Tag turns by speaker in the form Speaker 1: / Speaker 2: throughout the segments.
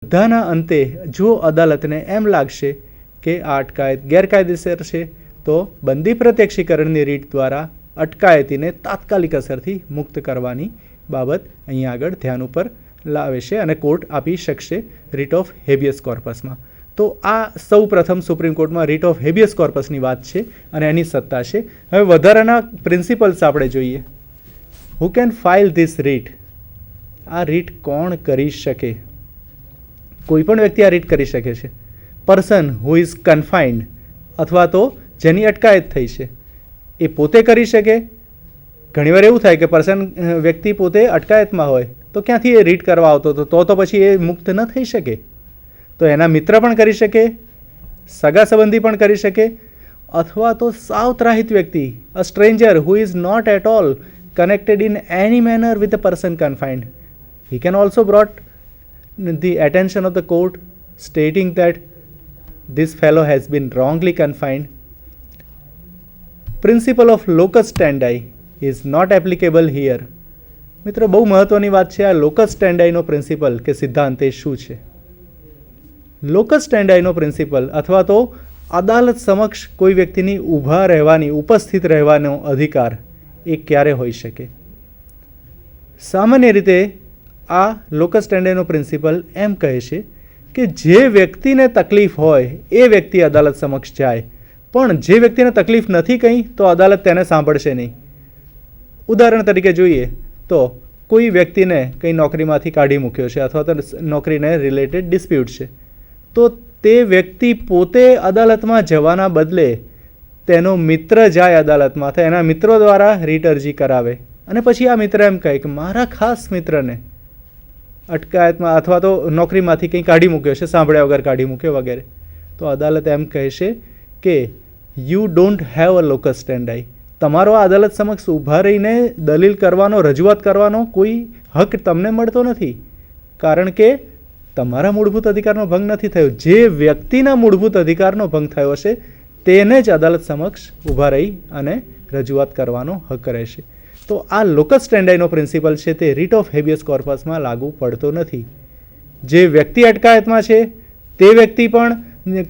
Speaker 1: બધાના અંતે જો અદાલતને એમ લાગશે કે આ અટકાયત ગેરકાયદેસર છે તો બંદી પ્રત્યક્ષીકરણની રીત દ્વારા અટકાયતીને તાત્કાલિક અસરથી મુક્ત કરવાની બાબત અહીંયા આગળ ધ્યાન ઉપર લાવે છે અને કોર્ટ આપી શકશે રીટ ઓફ હેબિયસ કોર્પસમાં. તો આ સૌ પ્રથમ સુપ્રીમ કોર્ટમાં રીટ ઓફ હેબિયસ કોર્પસની વાત છે અને એની સત્તા છે. હવે વધારાના પ્રિન્સિપલ્સ આપણે જોઈએ. Who can file this writ? આ રીટ કોણ કરી શકે? કોઈ પણ વ્યક્તિ આ રીટ કરી શકે છે. પર્સન હુ ઇઝ કન્ફાઇન્ડ અથવા તો જેની અટકાયત થઈ છે એ પોતે કરી શકે. ઘણીવાર એવું થાય કે વ્યક્તિ પોતે અટકાયતમાં હોય તો ક્યાંથી એ રીટ કરવા આવતો હતો તો પછી એ મુક્ત ન થઈ શકે. તો એના મિત્ર પણ કરી શકે, સગા સંબંધી પણ કરી શકે, અથવા તો સાવ ત્રાહિત વ્યક્તિ, a stranger who is not at all connected in any manner with the person confined. He can also brought the attention of the court stating that this fellow has been wrongly confined. Principle of locus standi is not applicable here. મિત્રો બહુ મહત્વની વાત છે આ locus સ્ટેન્ડાઈનો principal કે સિદ્ધાંત એ શું છે. લોકસ સ્ટેન્ડાઈનો પ્રિન્સિપલ અથવા તો અદાલત સમક્ષ કોઈ વ્યક્તિની ઊભા રહેવાની, ઉપસ્થિત રહેવાનો અધિકાર એ ક્યારે હોઈ શકે? સામાન્ય રીતે આ લોકસ સ્ટેન્ડાઈનો પ્રિન્સિપલ એમ કહે છે કે જે વ્યક્તિને તકલીફ હોય એ વ્યક્તિ અદાલત સમક્ષ જાય, પણ જે વ્યક્તિને તકલીફ નથી કંઈ તો અદાલત તેને સાંભળશે નહીં. ઉદાહરણ તરીકે જોઈએ તો કોઈ વ્યક્તિને કંઈ નોકરીમાંથી કાઢી મૂક્યો છે અથવા તો નોકરીને રિલેટેડ ડિસ્પ્યુટ છે, તો તે વ્યક્તિ પોતે અદાલતમાં જવાના બદલે તેનો મિત્ર જાય અદાલતમાં, તો એના મિત્રો દ્વારા રીટ અરજી કરાવે અને પછી આ મિત્ર એમ કહે કે મારા ખાસ મિત્રને અટકાયતમાં અથવા તો નોકરીમાંથી કંઈ કાઢી મૂક્યો છે, સાંભળ્યા વગર કાઢી મૂક્યો વગેરે, તો અદાલત એમ કહેશે કે you don't have a locus standi. તમારો આ અદાલત સમક્ષ ઊભા રહીને દલીલ કરવાનો, રજૂઆત કરવાનો કોઈ હક તમને મળતો નથી, કારણ કે તમારા મૂળભૂત અધિકારનો ભંગ નથી થયો. જે વ્યક્તિના મૂળભૂત અધિકારનો ભંગ થયો છે તેને જ અદાલત સમક્ષ ઊભા રહી અને રજૂઆત કરવાનો હક રહેશે. તો આ લોકસ સ્ટેન્ડાઈનો પ્રિન્સિપલ છે તે રીટ ઓફ હેબિયસ કોર્પસમાં લાગુ પડતો નથી. જે વ્યક્તિ અટકાયતમાં છે તે વ્યક્તિ પણ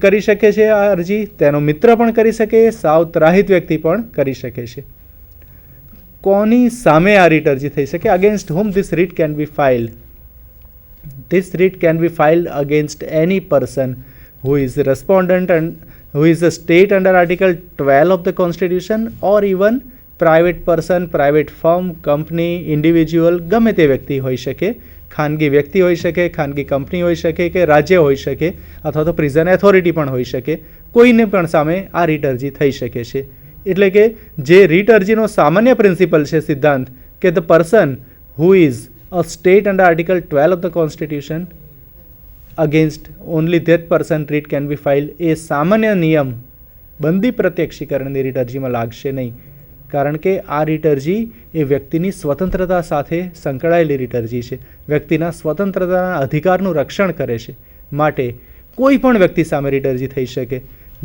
Speaker 1: કરી શકે છે આ અરજી, તેનો મિત્ર પણ કરી શકે, સાવ ત્રાહિત વ્યક્તિ પણ કરી શકે છે. કોની સામે આ રીટ અરજી થઈ શકે? Against whom this writ can be filed? This writ can be filed against any person who is respondent and who is a state under Article 12 of the Constitution, or even private person, private firm, company, individual, ગમે તે વ્યક્તિ હોઈ શકે, ખાનગી વ્યક્તિ હોઈ શકે, ખાનગી કંપની હોઈ શકે કે રાજ્ય હોઈ શકે અથવા તો પ્રિઝન ઓથોરિટી પણ હોઈ શકે. કોઈને પણ સામે આ રીટ અરજી થઈ શકે છે. એટલે કે જે રીટ અરજીનો સામાન્ય પ્રિન્સિપલ છે, સિદ્ધાંત, કે the person who is a state under Article 12 of the Constitution, against only that person રીટ can be filed, એ સામાન્ય નિયમ બંદી પ્રત્યક્ષીકરણની રીટ અરજીમાં લાગશે નહીં, કારણ કે આ રીટ અરજી એ વ્યક્તિની સ્વતંત્રતા સાથે સંકળાયેલી રીટ અરજી છે, વ્યક્તિના સ્વતંત્રતાના અધિકારનું રક્ષણ કરે છે. માટે કોઈ પણ વ્યક્તિ સામે રીટ અરજી થઈ શકે,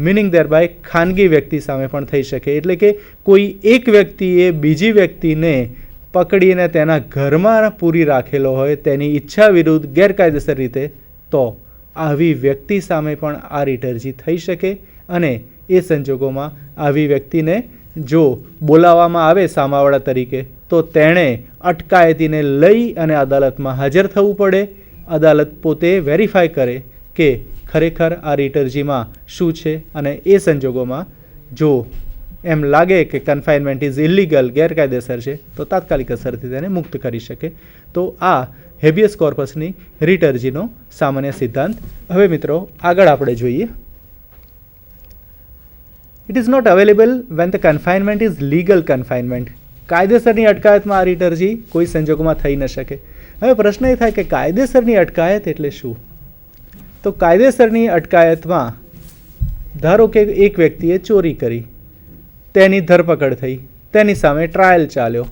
Speaker 1: મિનિંગ દેર બાય ખાનગી વ્યક્તિ સામે પણ થઈ શકે. એટલે કે કોઈ એક વ્યક્તિએ બીજી વ્યક્તિને પકડીને તેના ઘરમાં પૂરી રાખેલો હોય તેની ઈચ્છા વિરુદ્ધ ગેરકાયદેસર રીતે, તો આવી વ્યક્તિ સામે પણ આ રીટ અરજી થઈ શકે. અને એ સંજોગોમાં આવી વ્યક્તિને જો બોલાવવામાં આવે સામાવાળા તરીકે તો તેણે અટકાયતીને લઈ અને અદાલતમાં હાજર થવું પડે. અદાલત પોતે વેરીફાઈ કરે કે ખરેખર આ રીટ અરજીમાં શું છે, અને એ સંજોગોમાં જો એમ લાગે કે કન્ફાઇનમેન્ટ ઇઝ ઇલીગલ, ગેરકાયદેસર છે, તો તાત્કાલિક અસરથી તેને મુક્ત કરી શકે. તો આ હેબિયસ કોર્પસની રીટ અરજીનો સામાન્ય સિદ્ધાંત. હવે મિત્રો આગળ આપણે જોઈએ. It is not available when the confinement is legal confinement. કાયદેસરની અટકાયતમાં આ રીટ અરજી કોઈ સંજોગોમાં થઈ ન શકે. હવે પ્રશ્ન એ થાય કે કાયદેસરની અટકાયત એટલે શું? તો કાયદેસરની અટકાયતમાં ધારો કે એક વ્યક્તિએ ચોરી કરી, તેની ધરપકડ થઈ, તેની સામે ટ્રાયલ ચાલ્યો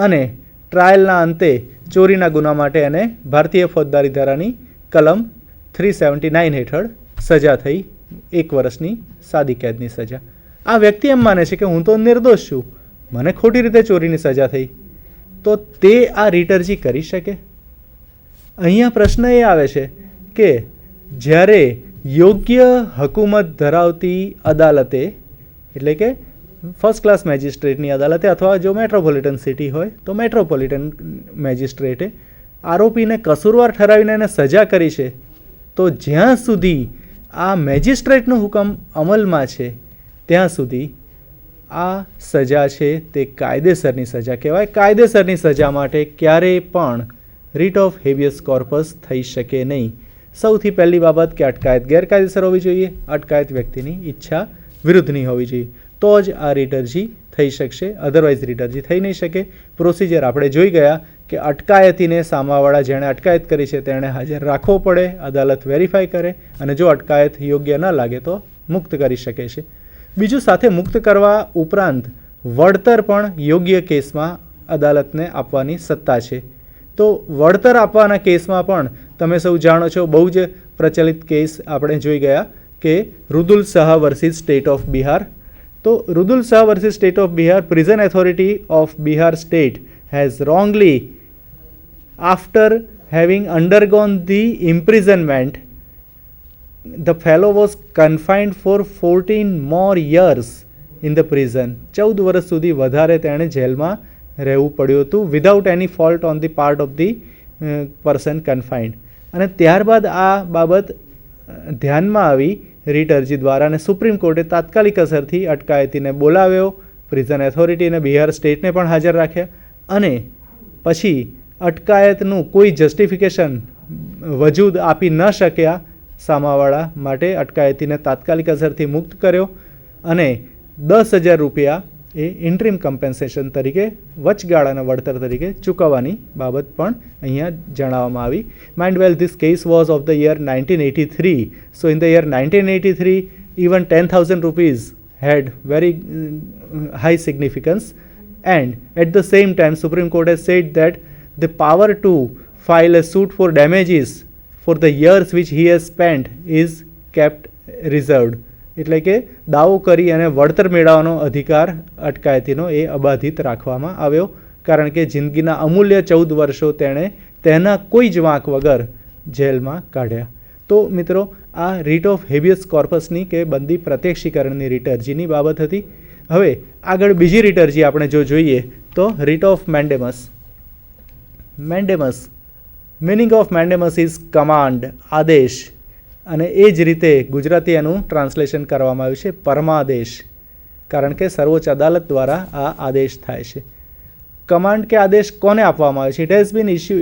Speaker 1: અને ટ્રાયલના અંતે ચોરીના ગુના માટે એને ભારતીય ફોજદારી ધારાની કલમ 379 હેઠળ સજા થઈ, 1 વર્ષની સાદી કેદની સજા. આ વ્યક્તિ એમ માને છે કે હું તો નિર્દોષ છું, મને ખોટી રીતે ચોરીની સજા થઈ, તો તે આ રીટ અરજી કરી શકે? અહીંયા પ્રશ્ન એ આવે છે કે જ્યારે યોગ્ય હકુમત ધરાવતી અદાલતે, એટલે કે ફર્સ્ટ ક્લાસ મેજિસ્ટ્રેટની અદાલતે અથવા જો મેટ્રોપોલિટન સિટી હોય તો મેટ્રોપોલિટન મેજિસ્ટ્રેટે આરોપીને કસૂરવાર ઠરાવીને એને સજા કરી છે, તો જ્યાં સુધી આ મેજિસ્ટ્રેટનો હુકમ અમલમાં છે ત્યાં સુધી આ સજા છે તે કાયદેસરની સજા કહેવાય. કાયદેસરની સજા માટે ક્યારેય પણ રીટ ઓફ હેબિયસ કોર્પસ થઈ શકે નહીં. સૌથી પહેલી બાબત કે અટકાયત ગેરકાયદેસર હોવી જોઈએ, અટકાયત વ્યક્તિની ઈચ્છા વિરુદ્ધની હોવી જોઈએ, તો જ આ રીટ અરજી થઈ શકશે, અધરવાઇઝ રીટ અરજી થઈ નહીં શકે. પ્રોસિજર આપણે જોઈ ગયા કે અટકાયતીને સામાવાળા જેણે અટકાયત કરી છે તેણે હાજર રાખવો પડે, અદાલત વેરીફાઈ કરે અને જો અટકાયત યોગ્ય ન લાગે તો મુક્ત કરી શકે છે. બીજું, સાથે મુક્ત કરવા ઉપરાંત વળતર પણ યોગ્ય કેસમાં અદાલતને આપવાની સત્તા છે. તો વળતર આપવાના કેસમાં પણ તમે સૌ જાણો છો, બહુ જ પ્રચલિત કેસ આપણે જોઈ ગયા કે Rudul Shah versus state of Bihar. તો Rudul Shah versus state of Bihar, prison authority of Bihar state has wrongly, after having undergone the imprisonment, the fellow was confined for 14 more years in the prison. 14 વર્ષ સુધી વધારે તેણે જેલમાં રહેવું પડ્યું હતું, without any fault on the part of the person confined. અને ત્યારબાદ આ બાબત ધ્યાનમાં આવી રીટ અરજી દ્વારા અને સુપ્રીમ કોર્ટે તાત્કાલિક અસરથી અટકાયતીને બોલાવ્યો, પ્રિઝન ઓથોરિટીને બિહાર સ્ટેટને પણ હાજર રાખ્યા અને પછી અટકાયતનું કોઈ જસ્ટિફિકેશન વજૂદ આપી ન શક્યા સામાવાળા માટે અટકાયતીને તાત્કાલિક અસરથી મુક્ત કર્યો અને 10,000 રૂપિયા એ ઇન્ટ્રીમ કમ્પેન્સેશન તરીકે, વચગાળાના વળતર તરીકે ચૂકવવાની બાબત પણ અહીંયા જણાવવામાં આવી. Mind well, this case was of the year 1983. So in the year 1983 even 10,000 rupees had very high significance, and at the same time Supreme Court has said that the power to file a suit for damages for the years which he has spent is kept reserved. એટલે કે દાવો કરી અને વળતર મેળવવાનો અધિકાર અટકાયતીનો એ અબાધિત રાખવામાં આવ્યો, કારણ કે જિંદગીના અમૂલ્ય 14 વર્ષો તેણે તેના કોઈ જ વાંક વગર જેલમાં કાઢ્યા. તો મિત્રો, આ રીટ ઓફ હેબિયસ કોર્પસની કે બંદી પ્રત્યક્ષીકરણની રીટ અરજીની બાબત હતી. હવે આગળ બીજી રીટ અરજી આપણે જો જોઈએ તો writ of mandamus. Mandamus, meaning of mandamus is command, આદેશ, અને એ જ રીતે ગુજરાતી એનું ટ્રાન્સલેશન કરવામાં આવ્યું છે પરમાદેશ, કારણ કે સર્વોચ્ચ અદાલત દ્વારા આ આદેશ થાય છે. કમાન્ડ કે આદેશ કોને આપવામાં આવે છે?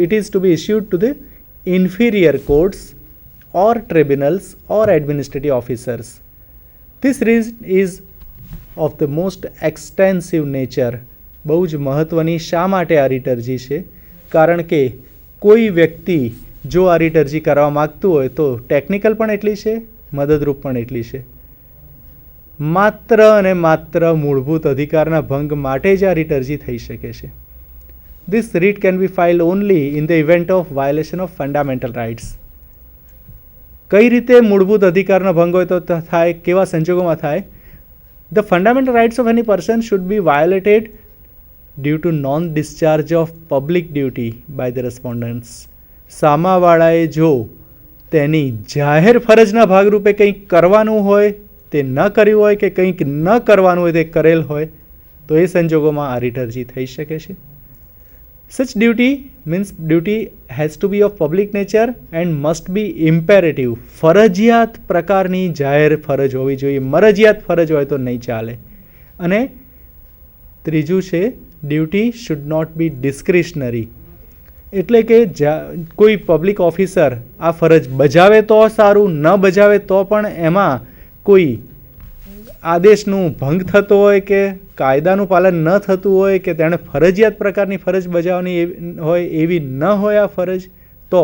Speaker 1: It is to be issued to the inferior courts or tribunals or administrative officers. This is of the most extensive nature. બહુ જ મહત્ત્વની શા માટે આ રીટ અરજી છે? કારણ કે કોઈ વ્યક્તિ જો આ રીટ અરજી કરવા માગતું હોય તો ટેકનિકલ પણ એટલી છે, મદદરૂપ પણ એટલી છે. માત્ર અને માત્ર મૂળભૂત અધિકારના ભંગ માટે જ આ રીટ અરજી થઈ શકે છે. This writ can be filed only in the event of violation of fundamental rights. કઈ રીતે મૂળભૂત અધિકારનો ભંગ હોય તો થાય, કેવા સંજોગોમાં થાય? The fundamental rights of any person should be violated due to non discharge of public duty by the respondents. સામાવાળાએ જો તેની જાહેર ફરજના ભાગરૂપે કંઈક કરવાનું હોય તે ન કર્યું હોય કે કંઈક ન કરવાનું હોય તે કરેલ હોય તો એ સંજોગોમાં આ રીટ અરજી થઈ શકે છે. Such duty means duty has to be of public nature and must be imperative. ફરજિયાત પ્રકારની જાહેર ફરજ હોવી જોઈએ, મરજિયાત ફરજ હોય તો નહીં ચાલે. અને ત્રીજું છે duty should not be discretionary, એટલે કે કોઈ પબ્લિક ઓફિસર આ ફરજ બજાવે તો સારું, ન બજાવે તો પણ એમાં કોઈ આદેશનું ભંગ થતો હોય કે કાયદાનું પાલન ન થતું હોય કે તેણે ફરજિયાત પ્રકારની ફરજ બજાવવાની હોય એવી ન હોય આ ફરજ, તો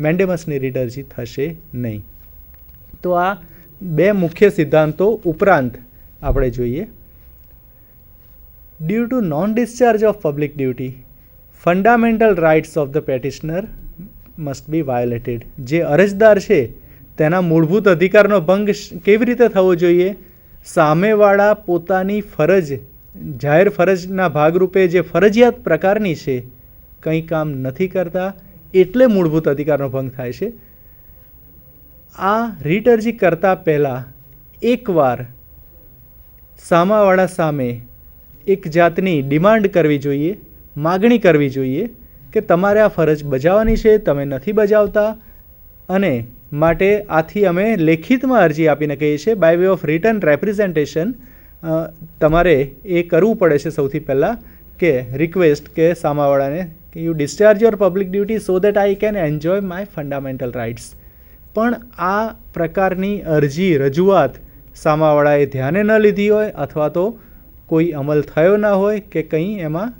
Speaker 1: મેન્ડેમસની રીટ અરજી થશે નહીં. તો આ બે મુખ્ય સિદ્ધાંતો ઉપરાંત આપણે જોઈએ. Due to non discharge of public duty, fundamental rights of the petitioner must be violated. જે અરજદાર છે તેના મૂળભૂત અધિકારનો ભંગ કેવી રીતે થવો જોઈએ? સામેવાળા પોતાની ફરજ, જાહેર ફરજના ભાગરૂપે જે ફરજિયાત પ્રકારની છે કંઈ કામ નથી કરતા એટલે મૂળભૂત અધિકારનો ભંગ થાય છે. આ રીટ અરજી કરતાં પહેલાં એકવાર સામાવાળા સામે એક જાતની ડિમાન્ડ કરવી જોઈએ, માગણી કરવી જોઈએ કે તમારે આ ફરજ બજાવવાની છે, તમે નથી બજાવતા, અને માટે આથી અમે લેખિતમાં અરજી આપીને કહીએ છીએ by way of written representation તમારે એ કરવું પડે છે સૌથી પહેલાં કે રિક્વેસ્ટ કે સામાવાળાને કે you discharge your public duty so that I can enjoy my fundamental rights. પણ આ પ્રકારની અરજી રજૂઆત સામાવાળાએ ધ્યાને ન લીધી હોય અથવા તો કોઈ અમલ થયો ના હોય કે કંઈ એમાં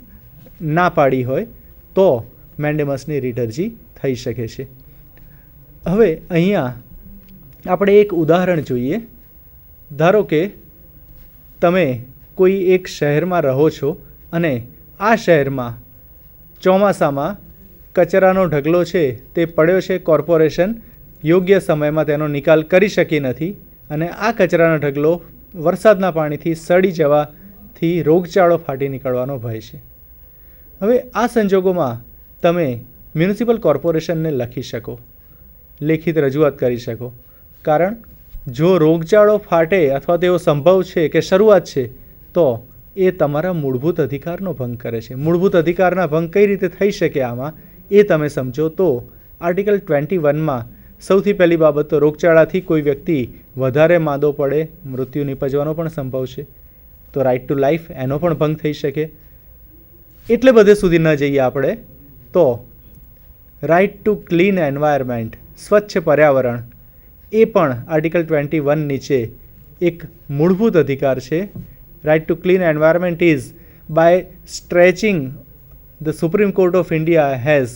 Speaker 1: ના પાડી હોય તો મેન્ડેમસની રીટ અરજી થઈ શકે છે. હવે અહીંયા આપણે એક ઉદાહરણ જોઈએ. ધારો કે તમે કોઈ એક શહેરમાં રહો છો અને આ શહેરમાં ચોમાસામાં કચરાનો ઢગલો છે તે પડ્યો છે, કોર્પોરેશન યોગ્ય સમયમાં તેનો નિકાલ કરી શકી નથી અને આ કચરાનો ઢગલો વરસાદના પાણીથી સડી જવાથી રોગચાળો ફાટી નીકળવાનો ભય છે. હવે આ સંજોગોમાં તમે મ્યુનિસિપલ કોર્પોરેશનને લખી શકો, લેખિત રજૂઆત કરી શકો, કારણ જો રોગચાળો ફાટે અથવા તેવો સંભવ છે કે શરૂઆત છે તો એ તમારા મૂળભૂત અધિકારનો ભંગ કરે છે. મૂળભૂત અધિકારના ભંગ કઈ રીતે થઈ શકે આમાં એ તમે સમજો તો આર્ટિકલ 21માં સૌથી પહેલી બાબત તો રોગચાળાથી કોઈ વ્યક્તિ વધારે માંદો પડે, મૃત્યુ નિપજવાનો પણ સંભવ છે, તો રાઇટ ટુ લાઈફ એનો પણ ભંગ થઈ શકે. એટલે બધે સુધી ન જઈએ આપણે તો રાઇટ ટુ ક્લીન એન્વાયરમેન્ટ, સ્વચ્છ પર્યાવરણ, એ પણ આર્ટિકલ 21 નીચે એક મૂળભૂત અધિકાર છે. Right to clean environment is by stretching the Supreme Court of India has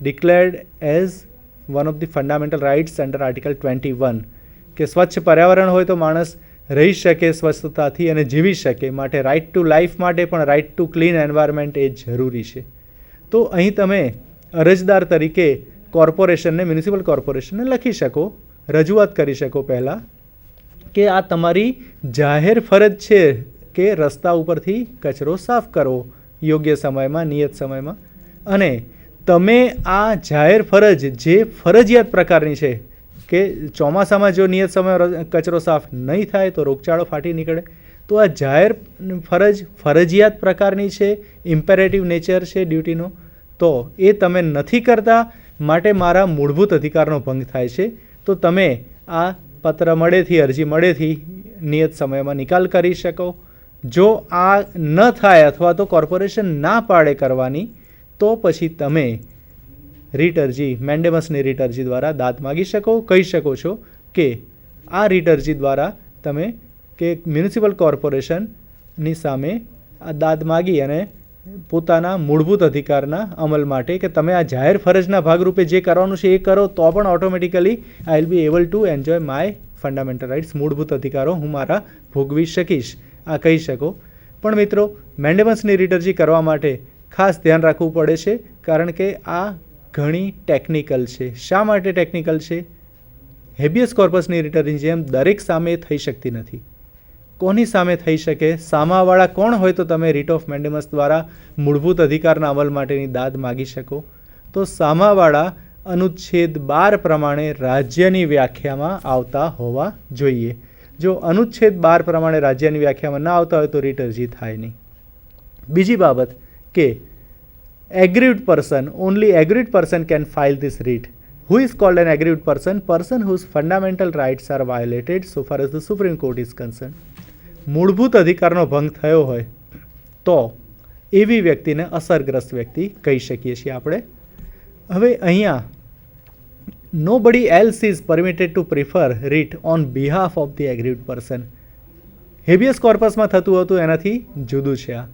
Speaker 1: declared as one of the fundamental rights under article 21 કે સ્વચ્છ પર્યાવરણ હોય તો માણસ રહી શકે સ્વસ્થતાથી અને જીવી શકે, માટે રાઇટ ટુ લાઈફ માટે પણ રાઇટ ટુ ક્લીન એન્વાયરમેન્ટ એ જરૂરી છે. તો અહીં તમે અરજદાર તરીકે કોર્પોરેશનને, મ્યુનિસિપલ કોર્પોરેશનને લખી શકો, રજૂઆત કરી શકો પહેલાં કે આ તમારી જાહેર ફરજ છે કે રસ્તા ઉપરથી કચરો સાફ કરવો યોગ્ય સમયમાં, નિયત સમયમાં, અને તમે આ જાહેર ફરજ જે ફરજિયાત પ્રકારની છે કે ચોમાસામાં જો નિયત સમયે કચરો સાફ નહીં થાય તો રોગચાળો ફાટી નીકળે, તો આ જાહેર ફરજ ફરજિયાત પ્રકારની છે, ઇમ્પેરેટિવ નેચર છે ડ્યુટીનો, તો એ તમે નથી કરતા, માટે મારા મૂળભૂત અધિકારનો ભંગ થાય છે. તો તમે આ પત્ર મળેથી, અરજી મળેથી નિયત સમયમાં નિકાલ કરી શકો. જો આ ન થાય અથવા તો કોર્પોરેશન ના પાડે કરવાની તો પછી તમે રીટ અરજી, મેન્ડેમસની રીટ અરજી દ્વારા દાદ માગી શકો. કહી શકો છો કે આ રીટ અરજી દ્વારા તમે કે મ્યુનિસિપલ કોર્પોરેશનની સામે આ દાદ માગી અને પોતાના મૂળભૂત અધિકારના અમલ માટે કે તમે આ જાહેર ફરજના ભાગરૂપે જે કરવાનું છે એ કરો તો પણ automatically I will be able to enjoy my fundamental rights, મૂળભૂત અધિકારો હું મારા ભોગવી શકીશ, આ કહી શકો. પણ મિત્રો, મેન્ડેમસની રીટ અરજી કરવા માટે ખાસ ધ્યાન રાખવું પડે છે, કારણ કે આ ઘણી ટેકનિકલ છે. શા માટે ટેકનિકલ છે? હેબિયસ કોર્પસની રીટ અરજીની જેમ દરેક સામે થઈ શકતી નથી. કોની સામે થઈ શકે? સામાવાળા કોણ હોય તો તમે રીટ ઓફ મેન્ડેમસ દ્વારા મૂળભૂત અધિકારના અમલ માટેની દાદ માગી શકો? તો સામાવાળા અનુચ્છેદ 12 પ્રમાણે રાજ્યની વ્યાખ્યામાં આવતા હોવા જોઈએ. જો અનુચ્છેદ 12 પ્રમાણે રાજ્યની વ્યાખ્યામાં ના આવતા હોય તો રીટ અરજી થાય નહીં. બીજી બાબત કે aggrieved person, only aggrieved person can file this writ. Who is called an aggrieved person? Person whose fundamental rights are violated so far as the Supreme Court is concerned. મૂળભૂત અધિકારનો ભંગ થયો હોય તો એવી વ્યક્તિને અસરગ્રસ્ત વ્યક્તિ કહી શકીએ છીએ આપણે. હવે અહીંયા nobody else is permitted to prefer writ on behalf of the aggrieved person. Habeas કોર્પસમાં થતું હતું એનાથી જુદું છે આ.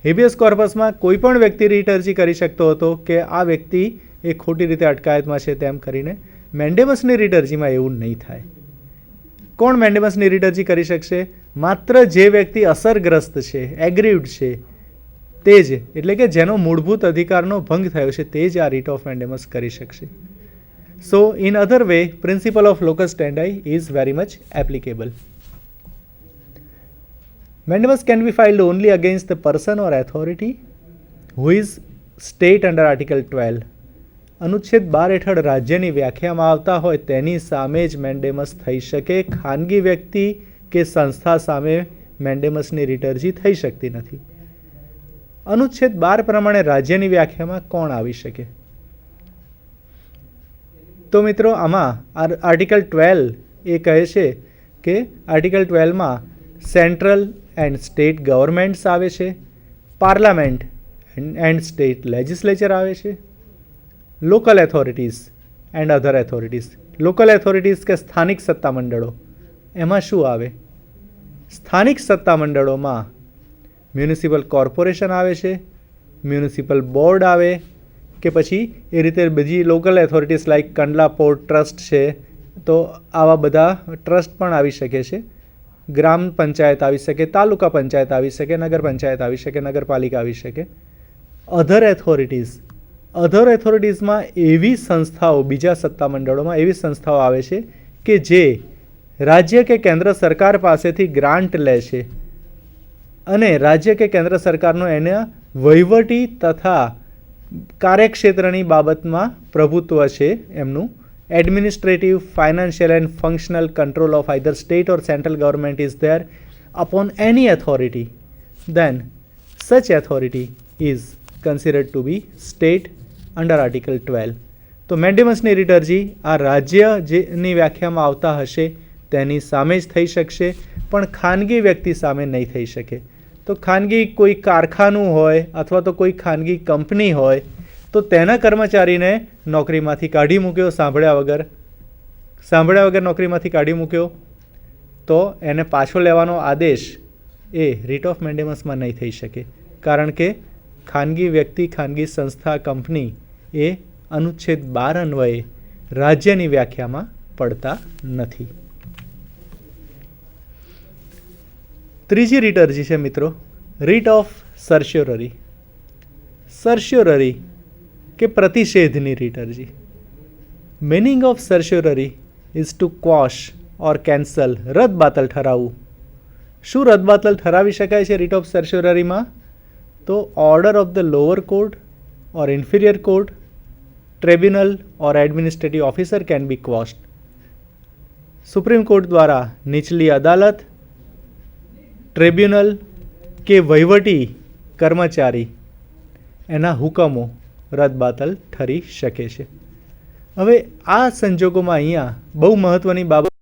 Speaker 1: હેબિયસ કોર્પસમાં કોઈ પણ વ્યક્તિ રીટ અરજી કરી શકતો હતો કે આ વ્યક્તિ એ ખોટી રીતે અટકાયતમાં છે તેમ કરીને. મેન્ડેમસની રીટ અરજીમાં એવું નહીં થાય. કોણ મેન્ડેમસની રીટ અરજી કરી શકશે? માત્ર જે વ્યક્તિ અસરગ્રસ્ત છે, એગ્રીવ્ડ છે તે જ, એટલે કે જેનો મૂળભૂત અધિકારનો ભંગ થયો છે તે જ આ રીટ ઓફ મેન્ડેમસ કરી શકશે. So in other way, principle of locus standi is very much applicable. Mandamus can be filed only against the person or authority who is state under Article 12. અનુચ્છેદ 12 હેઠળ રાજ્યની વ્યાખ્યામાં આવતા હોય તેની સામે જ મેન્ડેમસ થઈ શકે. ખાનગી વ્યક્તિ કે સંસ્થા સામે મેન્ડેમસની રીટ અરજી થઈ શકતી નથી. અનુચ્છેદ 12 પ્રમાણે રાજ્યની વ્યાખ્યામાં કોણ આવી શકે? તો મિત્રો આમાં આર્ટિકલ 12 એ કહે છે કે આર્ટિકલ 12માં સેન્ટ્રલ એન્ડ સ્ટેટ ગવર્મેન્ટ્સ આવે છે, પાર્લામેન્ટ એન્ડ સ્ટેટ લેજિસ્લેચર આવે છે, local authorities and other authorities. Local authorities કે સ્થાનિક સત્તામંડળો, એમાં શું આવે? સ્થાનિક સત્તામંડળોમાં મ્યુનિસિપલ કોર્પોરેશન આવે છે, મ્યુનિસિપલ બોર્ડ આવે કે પછી એ રીતે બીજી local authorities like Kandla port trust છે, તો આવા બધા ટ્રસ્ટ પણ આવી શકે છે. ગ્રામ પંચાયત આવી શકે, તાલુકા પંચાયત આવી શકે, નગર પંચાયત આવી શકે, નગરપાલિકા આવી શકે. અધર એથોરિટીઝમાં એવી સંસ્થાઓ, બીજા સત્તામંડળોમાં એવી સંસ્થાઓ આવે છે કે જે રાજ્ય કે કેન્દ્ર સરકાર પાસેથી ગ્રાન્ટ લે છે અને રાજ્ય કે કેન્દ્ર સરકારનો એના વહીવટી તથા કાર્યક્ષેત્રની બાબતમાં પ્રભુત્વ છે એમનું. Administrative, financial and functional control of either state or central government is there upon any authority, then such authority is considered to be state under Article 12. તો મેન્ડેમસની રીટ અરજી આ રાજ્ય જેની વ્યાખ્યામાં આવતા હશે તેની સામે જ થઈ શકશે, પણ ખાનગી વ્યક્તિ સામે નહીં થઈ શકે. તો ખાનગી કોઈ કારખાનું હોય અથવા તો કોઈ ખાનગી કંપની હોય તો તેના કર્મચારીને નોકરીમાંથી કાઢી મૂક્યો સાંભળ્યા વગર નોકરીમાંથી કાઢી મૂક્યો, તો એને પાછો લેવાનો આદેશ એ રીટ ઓફ મેન્ડેમસમાં નહીં થઈ શકે, કારણ કે ખાનગી વ્યક્તિ, ખાનગી સંસ્થા, કંપની એ અનુચ્છેદ 12 અન્વયે રાજ્યની વ્યાખ્યામાં પડતા નથી. ત્રીજી રીટ અરજી છે મિત્રો, રીટ ઓફ સર્શ્યોરરી. સર્શ્યોરરી કે પ્રતિષેધની રીટ અરજી. Meaning of certiorari is to quash or cancel, રદબાતલ ઠરાવવું. શું રદબાતલ ઠરાવી શકાય છે રીટ ઓફ સર્શ્યોરરીમાં? તો order of the lower court or inferior court, tribunal or administrative officer can be quashed. Supreme court દ્વારા નીચલી અદાલત, ટ્રિબ્યુનલ કે વહીવટી કર્મચારી એના હુકમો રદબાતલ ઠરી શકે છે. હવે આ સંજોગોમાં અહીંયા બહુ મહત્ત્વની બાબત